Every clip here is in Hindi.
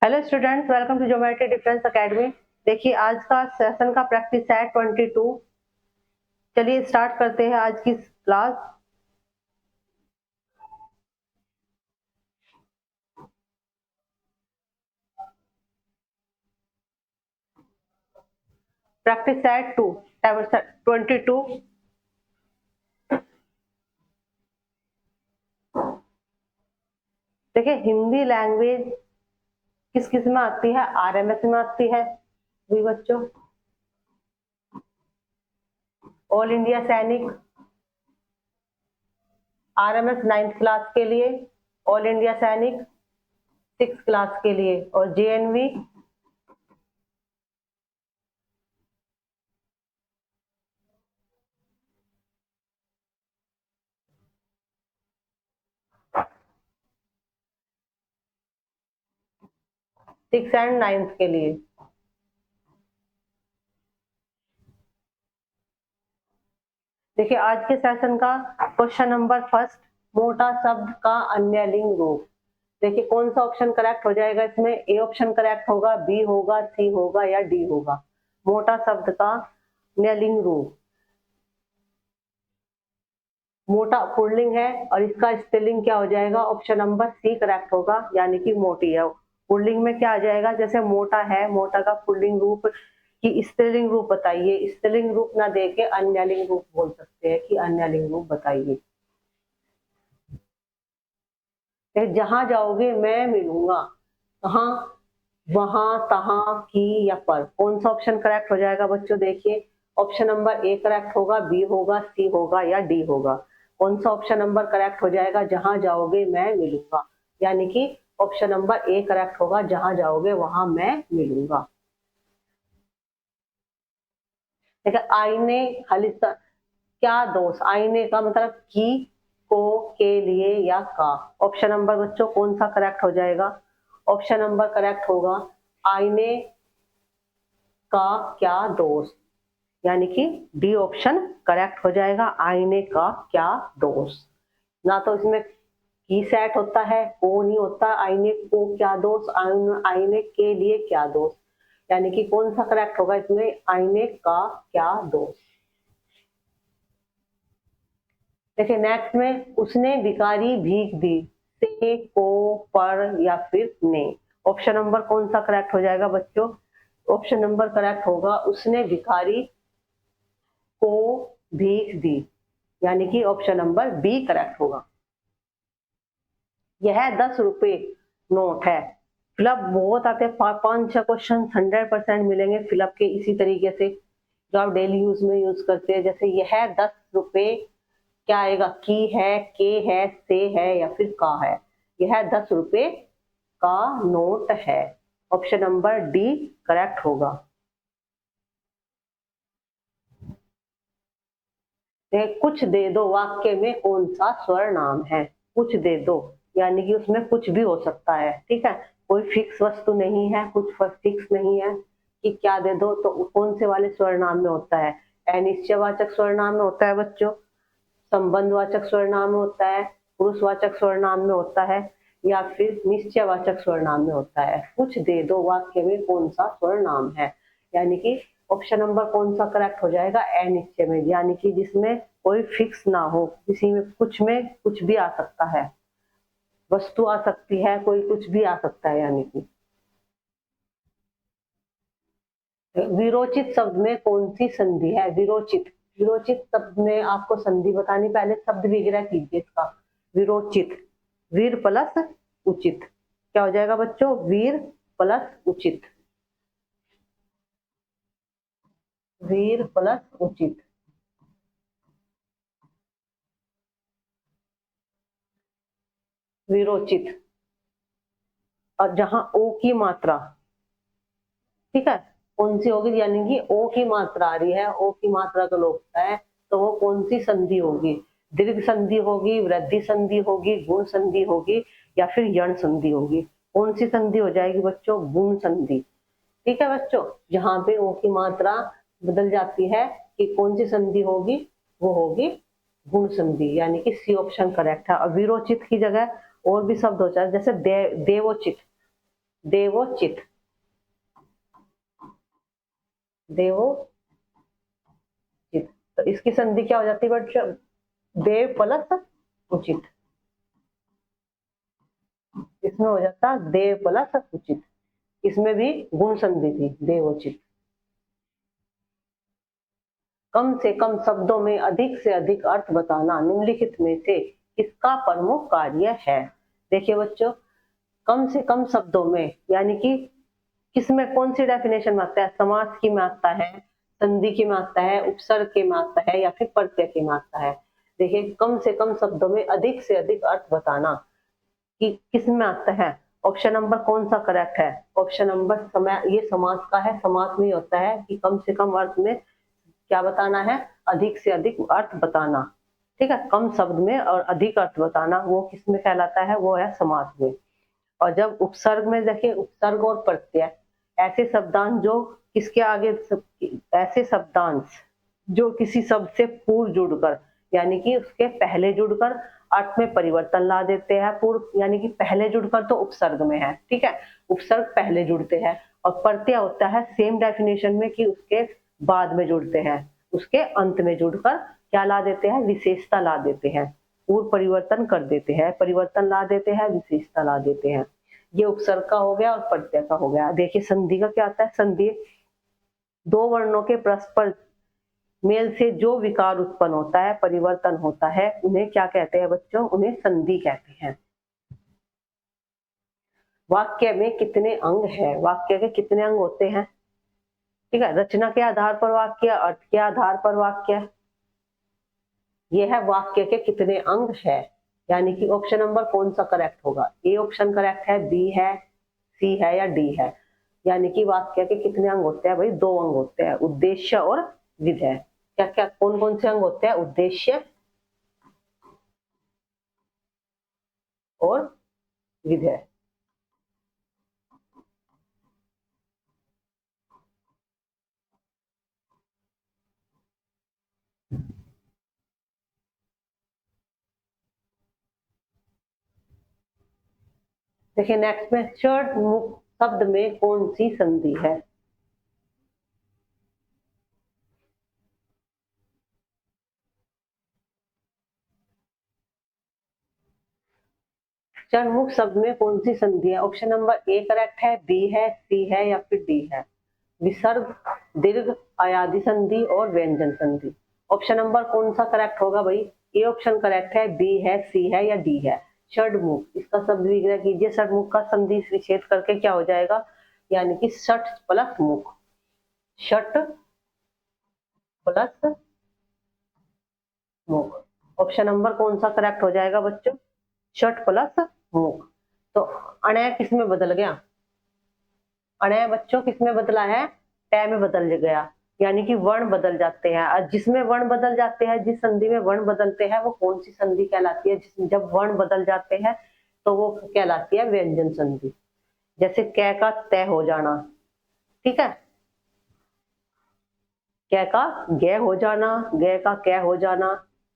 Hello students, welcome to geometry difference academy. देखिए आज का सेशन का प्रैक्टिस है 22। चलिए स्टार्ट करते हैं आज की क्लास। Practice set 2 22। देखिए हिंदी लैंग्वेज किस किस में आती है? आरएमएस में आती है भी बच्चों, ऑल इंडिया सैनिक, आरएमएस 9th क्लास के लिए, ऑल इंडिया सैनिक 6th क्लास के लिए, और जेएनवी 6th एंड 9th के लिए। देखिए आज के सेशन का क्वेश्चन नंबर फर्स्ट, मोटा शब्द का अन्य लिंग रूप। देखिए कौन सा ऑप्शन करेक्ट हो जाएगा इसमें? ए ऑप्शन करेक्ट होगा, बी होगा, सी होगा या डी होगा। मोटा शब्द का अन्य लिंग रूप, मोटा पुल्लिंग है और इसका स्पेलिंग क्या हो जाएगा? ऑप्शन नंबर सी करेक्ट होगा, यानी कि मोटी है। पुल्लिंग में क्या आ जाएगा? जैसे मोटा है, मोटा का पुल्लिंग रूप की स्त्रीलिंग रूप बताइए। स्त्रीलिंग रूप ना देके अन्य लिंग रूप बोल सकते हैं कि अन्य लिंग रूप बताइए। जहां जाओगे मैं मिलूंगा, कहाँ? वहां, तहां, की या पर। कौन सा ऑप्शन करेक्ट हो जाएगा बच्चों? देखिए ऑप्शन नंबर ए करेक्ट होगा, बी होगा, सी होगा या डी होगा। कौन सा ऑप्शन नंबर करेक्ट हो जाएगा? जहां जाओगे मैं मिलूंगा, यानी कि ऑप्शन नंबर ए करेक्ट होगा, जहां जाओगे वहां मैं मिलूंगा। देखिए आईने खालिस्तान, क्या दोष? आईने का मतलब की, को, के लिए या का। ऑप्शन नंबर बच्चों कौन सा करेक्ट हो जाएगा? ऑप्शन नंबर करेक्ट होगा आईने का क्या दोष, यानी कि डी ऑप्शन करेक्ट हो जाएगा, आईने का क्या दोष। ना तो इसमें की सेट होता है, को नहीं होता, आईने को क्या दोष, आईने के लिए क्या दोष, यानी कि कौन सा करेक्ट होगा इसमें? आईने का क्या दोष। देखिए नेक्स्ट में, उसने भिखारी भीख दी, से, को, पर या फिर ने। ऑप्शन नंबर कौन सा करेक्ट हो जाएगा बच्चों? ऑप्शन नंबर करेक्ट होगा उसने भिखारी को भीख दी, यानी कि ऑप्शन नंबर बी करेक्ट होगा। यह 10 रुपए नोट है। फिलअप बहुत आते हैं, 5-6 क्वेश्चन 100% मिलेंगे फिलअप के इसी तरीके से, जो आप डेली यूज में यूज करते हैं। जैसे यह 10 रुपए क्या आएगा? की है, के है, से है या फिर का है। यह 10 रुपए का नोट है, ऑप्शन नंबर डी करेक्ट होगा। कुछ दे दो वाक्य में कौन सा सर्वनाम है? कुछ दे दो यानी कि उसमें कुछ भी हो सकता है, ठीक है। कोई फिक्स वस्तु नहीं है, कुछ फिक्स नहीं है कि क्या दे दो। तो कौन से वाले सर्वनाम में होता है? अनिश्चयवाचक सर्वनाम में होता है बच्चों, संबंधवाचक सर्वनाम में होता है, पुरुषवाचक सर्वनाम में होता है, या फिर निश्चयवाचक सर्वनाम में होता है। कुछ दे दो वाक्य में कौन सा सर्वनाम है, यानी कि ऑप्शन नंबर कौन सा करेक्ट हो जाएगा? अनिश्चय में, यानी कि जिसमें कोई फिक्स ना हो, किसी में कुछ भी आ सकता है, वस्तु आ सकती है, कोई कुछ भी आ सकता है। यानी कि विरोचित शब्द में कौन सी संधि है? विरोचित, विरोचित शब्द में आपको संधि बतानी, पहले शब्द विग्रह कीजिए इसका। विरोचित, वीर प्लस उचित, क्या हो जाएगा बच्चों? वीर प्लस उचित, वीर प्लस उचित। विरोचित, और जहां ओ की मात्रा, ठीक है, कौन सी होगी? यानी कि ओ की मात्रा आ रही है, ओ की मात्रा का लोप है, तो वो कौन सी संधि होगी? दीर्घ संधि होगी, वृद्धि संधि होगी, गुण संधि होगी या फिर यण संधि होगी। कौन सी संधि हो जाएगी बच्चों? गुण संधि, ठीक है बच्चों। जहां पे ओ की मात्रा बदल जाती है कि कौन सी संधि होगी? वो होगी गुण संधि, यानी कि सी ऑप्शन करेक्ट है। और विरोचित की जगह और भी शब्द हो जाए, जैसे देवोचित, देवोचित, देवोचित। तो इसकी संधि क्या हो जाती है बच्चों? देव प्लस उचित। इसमें हो जाता देव प्लस उचित। इसमें भी गुण संधि थी, देवोचित। कम से कम शब्दों में अधिक से अधिक अर्थ बताना निम्नलिखित में से किसका प्रमुख कार्य है? देखिए बच्चों, कम से कम शब्दों में यानी कि किसमें कौन सी डेफिनेशन में आता है? समास की में आता है, संधि की में आता है, उपसर्ग के में आता है, या फिर प्रत्यय की में आता है? देखिए, कम से कम शब्दों में अधिक से अधिक अर्थ बताना कि किस में आता है? ऑप्शन नंबर कौन सा करेक्ट है? ऑप्शन नंबर समय, ये समास का है। समास में होता है कि कम से कम अर्थ में क्या बताना है? अधिक से अधिक अर्थ बताना। ठीक है, कम शब्द में और अधिक अर्थ बताना, वो किस में कहलाता है? वो है समास में। और जब उपसर्ग में देखिए, उपसर्ग और प्रत्यय ऐसे शब्दांश जो किसके आगे, ऐसे शब्दांश जो किसी शब्द से पूर्व जुड़कर यानी कि उसके पहले जुड़कर अर्थ में परिवर्तन ला देते हैं। पूर्व यानी कि पहले जुड़कर तो उपसर्ग में है, ठीक है, उपसर्ग पहले जुड़ते हैं। और प्रत्यय होता है सेम डेफिनेशन में कि उसके बाद में जुड़ते हैं, उसके अंत में जुड़कर क्या ला देते हैं? विशेषता ला देते हैं, पूर्व परिवर्तन कर देते हैं, परिवर्तन ला देते हैं, विशेषता ला देते हैं। ये उपसर्ग का हो गया और प्रत्यय का हो गया। देखिए संधि का क्या आता है? संधि दो वर्णों के परस्पर मेल से जो विकार उत्पन्न होता है, परिवर्तन होता है, उन्हें क्या कहते हैं बच्चों? उन्हें संधि कहते हैं। वाक्य में कितने अंग है? वाक्य के कितने अंग होते हैं? ठीक है, रचना के आधार पर वाक्य, अर्थ के आधार पर वाक्य, यह है वाक्य के कितने अंग है। यानी कि ऑप्शन नंबर कौन सा करेक्ट होगा? ए ऑप्शन करेक्ट है, बी है, सी है या डी है? यानी कि वाक्य के कितने अंग होते हैं भाई? दो अंग होते हैं, उद्देश्य और विधेय। क्या क्या कौन कौन से अंग होते हैं? उद्देश्य और विधेय। देखिए नेक्स्ट में, षड्मुख शब्द में कौन सी संधि है? षड्मुख शब्द में कौन सी संधि है? ऑप्शन नंबर ए करेक्ट है, बी है, सी है या फिर डी है? विसर्ग, दीर्घ, अयादि संधि और व्यंजन संधि। ऑप्शन नंबर कौन सा करेक्ट होगा भाई? ए ऑप्शन करेक्ट है, बी है, सी है या डी है? षड्मुख, इसका शब्द विग्रह कीजिए। षड्मुख का संधि विच्छेद करके क्या हो जाएगा? यानी कि षट प्लस मुख, षट प्लस मुख। ऑप्शन नंबर कौन सा करेक्ट हो जाएगा बच्चों? षट प्लस मुख। तो अणय किस में बदल गया? अणय बच्चों किस में बदला है? टय में बदल गया। यानी कि वर्ण बदल जाते हैं, और जिसमें वर्ण बदल जाते हैं, जिस संधि में वर्ण बदलते हैं, वो कौन सी संधि कहलाती है? जिसमें जब वर्ण बदल जाते हैं तो वो कहलाती है व्यंजन संधि। जैसे क का तय हो जाना, ठीक है, क का ग हो जाना, ग का क हो जाना,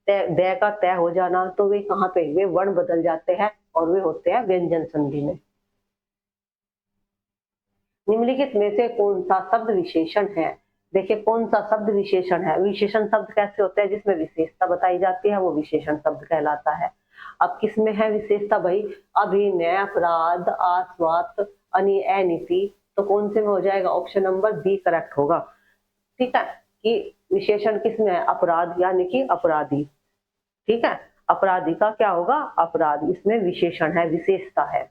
द का तय हो जाना, तो वे कहाँ पे? वे वर्ण बदल जाते हैं और वे होते हैं व्यंजन संधि में। निम्नलिखित में से कौन सा शब्द विशेषण है? देखिए कौन सा शब्द विशेषण है? विशेषण शब्द कैसे होते हैं? जिसमें विशेषता बताई जाती है वो विशेषण शब्द कहलाता है। अब किस में है विशेषता भाई? अभिनय, अपराध, आस्वाद, अनिति, तो कौन से में हो जाएगा? ऑप्शन नंबर बी करेक्ट होगा। ठीक है, कि विशेषण किस में है? अपराध यानी कि अपराधी। ठीक है, अपराधी का क्या होगा? अपराध, इसमें विशेषण है, विशेषता है।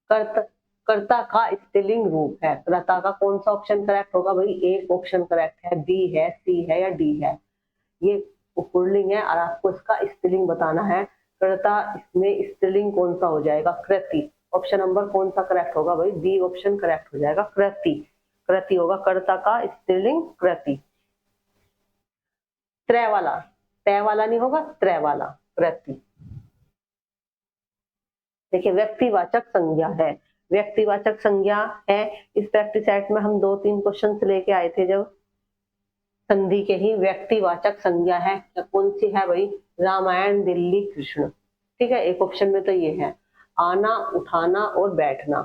कर्ता, कर्ता का स्त्रीलिंग रूप है। कर्ता का कौन सा ऑप्शन करेक्ट होगा भाई? एक ऑप्शन करेक्ट है, बी है, सी है या डी है? ये पुल्लिंग है और आपको इसका स्त्रीलिंग बताना है। कर्ता, इसमें स्त्रीलिंग कौन सा हो जाएगा? कृति। ऑप्शन नंबर कौन सा करेक्ट होगा भाई? बी ऑप्शन करेक्ट हो जाएगा, कृति। कृति होगा कर्ता का स्त्रीलिंग, कृति। त्रय वाला, तय वाला नहीं होगा, त्रय वाला, कृति। देखिए व्यक्तिवाचक संज्ञा है, व्यक्तिवाचक संज्ञा है। इस प्रैक्टिस सेट में हम 2-3 क्वेश्चन लेके आए थे जो संधि के ही व्यक्तिवाचक संज्ञा है। कौन सी है भाई? रामायण, दिल्ली, कृष्ण। ठीक है, एक ऑप्शन में तो ये है। आना, उठाना और बैठना।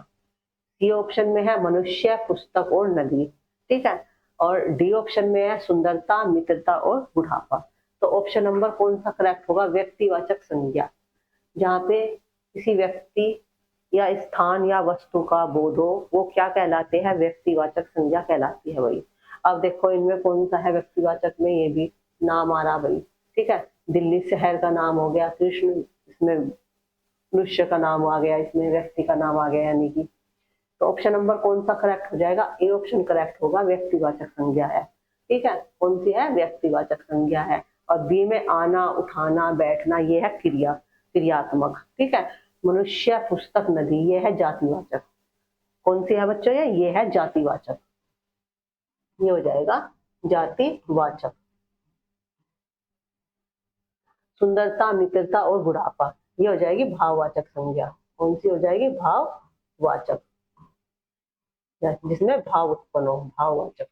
सी ऑप्शन में है मनुष्य, पुस्तक और नदी। ठीक है, और डी ऑप्शन में है सुंदरता, मित्रता और बुढ़ापा। तो ऑप्शन नंबर कौन सा करेक्ट होगा? व्यक्तिवाचक संज्ञा। जहाँ पे किसी व्यक्ति या स्थान या वस्तु का बोध हो, वो क्या कहलाते हैं? व्यक्तिवाचक संज्ञा कहलाती है भाई। अब देखो इनमें कौन सा है व्यक्तिवाचक में, ये भी नाम आ रहा भाई। ठीक है, दिल्ली शहर का नाम हो गया, कृष्ण, इसमें मनुष्य का नाम आ गया, इसमें व्यक्ति का नाम आ गया, यानी कि तो ऑप्शन नंबर कौन सा करेक्ट हो जाएगा? ए ऑप्शन करेक्ट होगा, व्यक्तिवाचक संज्ञा है। ठीक है, कौन सी है? व्यक्तिवाचक संज्ञा है। और बी में आना, उठाना, बैठना, ये है क्रिया, क्रियात्मक। ठीक है, मनुष्य, पुस्तक, नदी, ये है जातिवाचक। कौन सी है बच्चों? ये है जातिवाचक, ये हो जाएगा जातिवाचक। सुंदरता, मित्रता और बुढ़ापा, ये हो जाएगी भाववाचक संज्ञा। कौन सी हो जाएगी? भाववाचक, जिसमें भाव उत्पन्न हो, भाववाचक।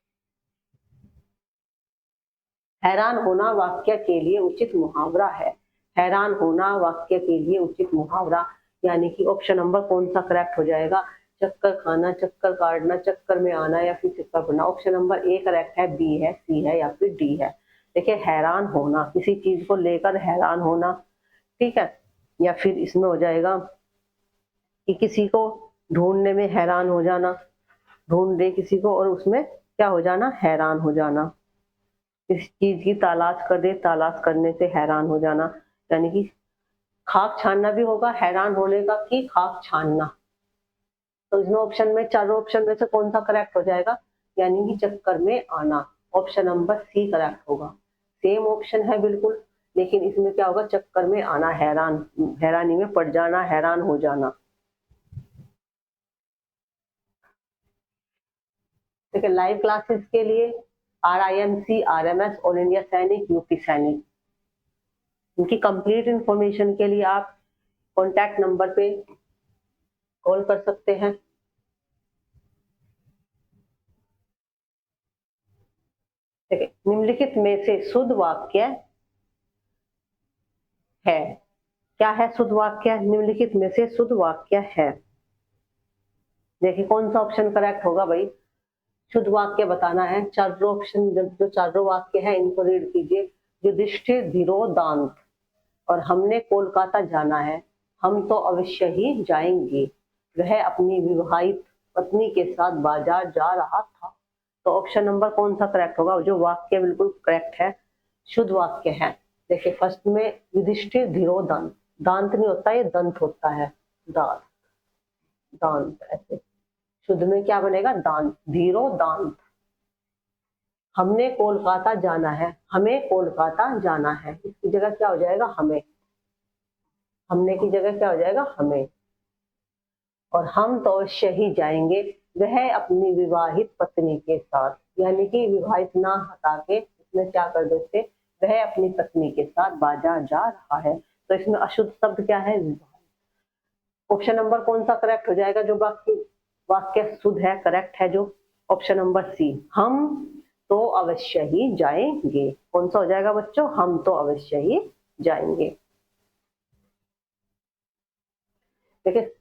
हैरान होना वाक्य के लिए उचित मुहावरा है। हैरान होना वाक्य के लिए उचित मुहावरा, यानी कि ऑप्शन नंबर कौन सा करेक्ट हो जाएगा? चक्कर खाना, चक्कर काटना, चक्कर में आना या फिर चक्कर पड़ना। ऑप्शन नंबर ए करेक्ट है, बी है, सी है या फिर डी है। देखिए, हैरान होना, किसी चीज को लेकर हैरान होना। ठीक है, या फिर इसमें हो जाएगा कि किसी को ढूंढने में हैरान हो जाना, ढूंढ दे किसी को और उसमें क्या हो जाना? हैरान हो जाना। किसी चीज की तलाश कर दे, तलाश करने से हैरान हो जाना, यानी कि खाक छानना भी होगा हैरान होने का, कि खाक छानना। तो इसमें ऑप्शन में, चारों ऑप्शन में से कौन सा करेक्ट हो जाएगा? यानी कि चक्कर में आना। ऑप्शन नंबर सी करेक्ट होगा। सेम ऑप्शन है बिल्कुल, लेकिन इसमें क्या होगा? चक्कर में आना, हैरान, हैरानी में पड़ जाना, हैरान हो जाना। देखिए, लाइव क्लासेस के लिए RIMC, RMS, ऑल इंडिया सैनिक, यूपी सैनिक, इनकी कंप्लीट इंफॉर्मेशन के लिए आप कॉन्टैक्ट नंबर पे कॉल कर सकते हैं। देखिए, निम्नलिखित में से शुद्ध वाक्य है। क्या है शुद्ध वाक्य? निम्नलिखित में से शुद्ध वाक्य है। देखिए, कौन सा ऑप्शन करेक्ट होगा भाई? शुद्ध वाक्य बताना है। चारों ऑप्शन, जो चारों वाक्य है इनको रीड कीजिए। युधिष्ठिर धीरोदांत, और हमने कोलकाता जाना है, हम तो अवश्य ही जाएंगे, वह अपनी विवाहित पत्नी के साथ बाजार जा रहा था। तो ऑप्शन नंबर कौन सा करेक्ट होगा? जो वाक्य बिल्कुल करेक्ट है, शुद्ध वाक्य है। देखिए, फर्स्ट में युधिष्ठिर धीरोदांत, दांत नहीं होता, ये दंत होता है, दांत, दांत ऐसे। शुद्ध में क्या बनेगा? दांत, धीरोदांत। हमने कोलकाता जाना है, हमें कोलकाता जाना है, इसकी जगह क्या हो जाएगा? हमें। हमने की जगह क्या हो जाएगा? हमें। और हम तो अवश्य ही जाएंगे, वह अपनी विवाहित पत्नी के साथ, यानी कि विवाहित ना हटा के इसमें क्या कर देते? वह अपनी पत्नी के साथ बाजार जा रहा है। तो इसमें अशुद्ध शब्द क्या है? विवाहित। ऑप्शन नंबर कौन सा करेक्ट हो जाएगा? जो वाक्य वाक्य शुद्ध है, करेक्ट है, जो ऑप्शन नंबर सी, हम तो अवश्य ही जाएंगे। कौन सा हो जाएगा बच्चों? हम तो अवश्य ही जाएंगे। देखिए,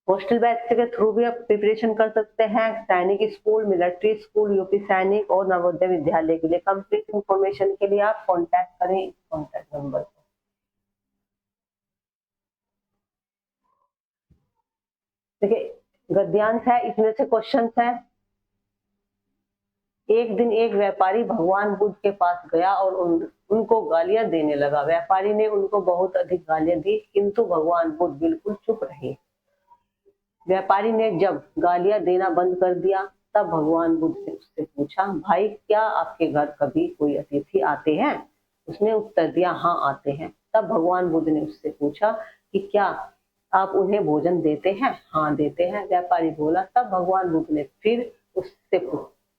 हॉस्टल बैच के थ्रू भी आप प्रिपरेशन कर सकते हैं। सैनिक स्कूल, मिलिट्री स्कूल, यूपी सैनिक और नवोदय विद्यालय के लिए कंप्लीट इंफॉर्मेशन के लिए आप कांटेक्ट करें इस कांटेक्ट नंबर पर। देखिए, गद्यांश है, इसमें से क्वेश्चन है। एक दिन एक व्यापारी भगवान बुद्ध के पास गया और उनको गालियां देने लगा। व्यापारी ने उनको बहुत अधिक गालियां दी, किंतु भगवान बुद्ध बिल्कुल चुप रहे। व्यापारी ने जब गालियां देना बंद कर दिया, तब भगवान बुद्ध ने उससे पूछा, भाई क्या आपके घर कभी कोई अतिथि आते हैं? उसने उत्तर दिया, हाँ आते हैं। तब भगवान बुद्ध ने उससे पूछा कि क्या आप उन्हें भोजन देते हैं? हाँ देते हैं, व्यापारी बोला। तब भगवान बुद्ध ने फिर उससे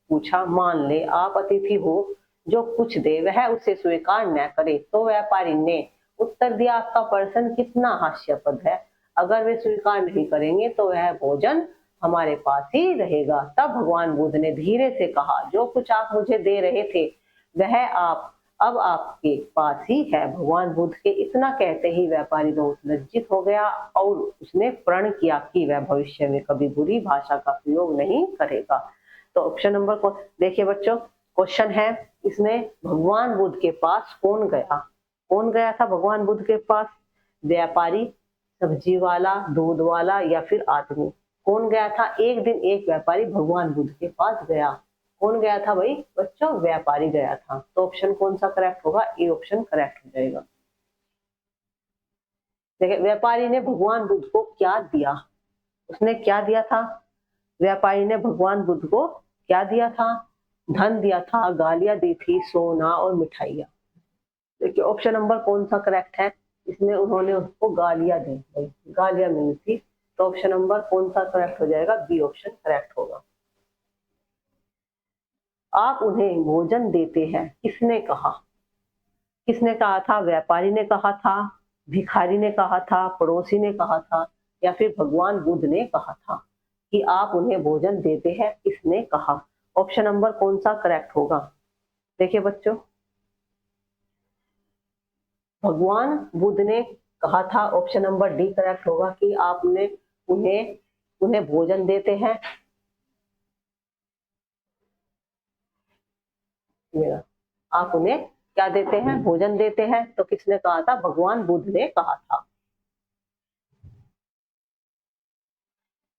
पूछा, मान ले आप अतिथि हो, जो कुछ दे वह उसे स्वीकार न करे। तो व्यापारी ने उत्तर दिया, आपका प्रश्न कितना हास्यास्पद है, अगर वे स्वीकार नहीं करेंगे तो वह भोजन हमारे पास ही रहेगा। तब भगवान बुद्ध ने धीरे से कहा, जो कुछ आप मुझे दे रहे थे वह आप अब आपके पास ही है। भगवान बुद्ध के इतना कहते ही व्यापारी बहुत लज्जित हो गया और उसने प्रण किया कि वह भविष्य में कभी बुरी भाषा का प्रयोग नहीं करेगा। तो ऑप्शन नंबर को देखिए बच्चों, क्वेश्चन है इसमें भगवान बुद्ध के पास कौन गया? कौन गया था भगवान बुद्ध के पास? व्यापारी, सब्जी वाला, दूध वाला या फिर आदमी? कौन गया था? एक दिन एक व्यापारी भगवान बुद्ध के पास गया। कौन गया था भाई बच्चों? व्यापारी गया था। तो ऑप्शन कौन सा करेक्ट होगा? ए ऑप्शन करेक्ट हो जाएगा। देखिए व्यापारी ने भगवान बुद्ध को क्या दिया? उसने क्या दिया था? व्यापारी ने भगवान बुद्ध को क्या दिया था? धन दिया था, गालियां दी थी, सोना और मिठाइयां। देखिए ऑप्शन नंबर कौन सा करेक्ट है? इसमें उन्होंने उसको गालियां दी, गालियां मिली थी। तो ऑप्शन नंबर कौन सा करेक्ट हो जाएगा? बी ऑप्शन करेक्ट होगा। आप उन्हें भोजन देते हैं, किसने कहा? किसने कहा था? व्यापारी ने कहा था, भिखारी ने कहा था, पड़ोसी ने कहा था या फिर भगवान बुद्ध ने कहा था कि आप उन्हें भोजन देते हैं? किसने कहा? ऑप्शन नंबर कौन सा करेक्ट होगा? देखिए बच्चों, भगवान बुद्ध ने कहा था। ऑप्शन नंबर डी करेक्ट होगा कि आपने उन्हें उन्हें भोजन देते हैं। आप उन्हें क्या देते हैं? भोजन देते हैं। तो किसने कहा था? भगवान बुद्ध ने कहा था।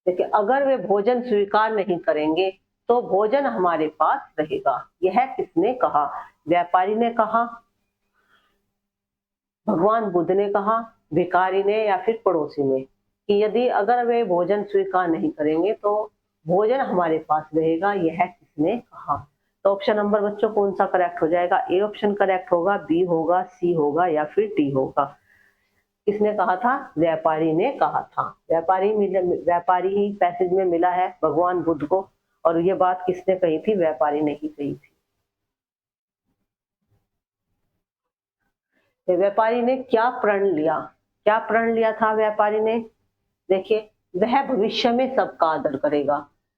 देखिए अगर वे भोजन स्वीकार नहीं करेंगे तो भोजन हमारे पास रहेगा। यह किसने कहा? व्यापारी ने कहा, भगवान बुद्ध ने कहा, भिखारी ने या फिर पड़ोसी ने? कि यदि अगर वे भोजन स्वीकार नहीं करेंगे तो भोजन हमारे पास रहेगा। यह किसने कहा? तो ऑप्शन नंबर बच्चों कौन सा करेक्ट हो जाएगा? ए ऑप्शन करेक्ट होगा, बी होगा, सी होगा या फिर डी होगा? किसने कहा था? व्यापारी ने कहा था। व्यापारी ही पैसेज में मिला है भगवान बुद्ध को, और ये बात किसने कही थी? व्यापारी ने ही कही थी। तो व्यापारी ने क्या प्रण लिया? क्या प्रण लिया था व्यापारी ने? देखिए वह भविष्य में सबका आदर करेगा,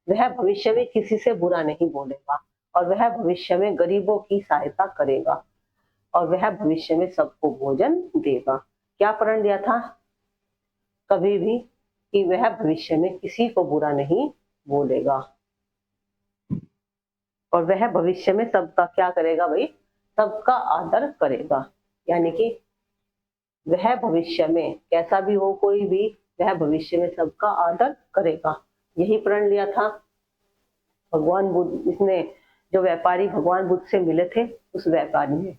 वह भविष्य में किसी से बुरा नहीं बोलेगा, और वह भविष्य में गरीबों की सहायता करेगा, और वह भविष्य में सबको भोजन देगा। क्या प्रण लिया था? कभी भी कि वह भविष्य में किसी को बुरा नहीं बोलेगा, और वह भविष्य में सबका क्या करेगा भाई? सबका आदर करेगा। यानी कि वह भविष्य में कैसा भी हो कोई भी, वह भविष्य में सबका आदर करेगा। यही प्रण लिया था भगवान बुद्ध। इसने जो व्यापारी भगवान बुद्ध से मिले थे उस व्यापारी ने।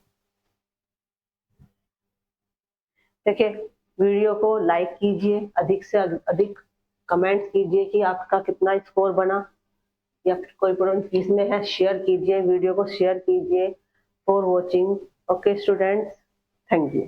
देखिए वीडियो को लाइक कीजिए, अधिक से अधिक कमेंट्स कीजिए कि आपका कितना स्कोर बना, या फिर कोई प्रॉब्लम किस में है शेयर कीजिए, वीडियो को शेयर कीजिए। For watching. Okay students, thank you.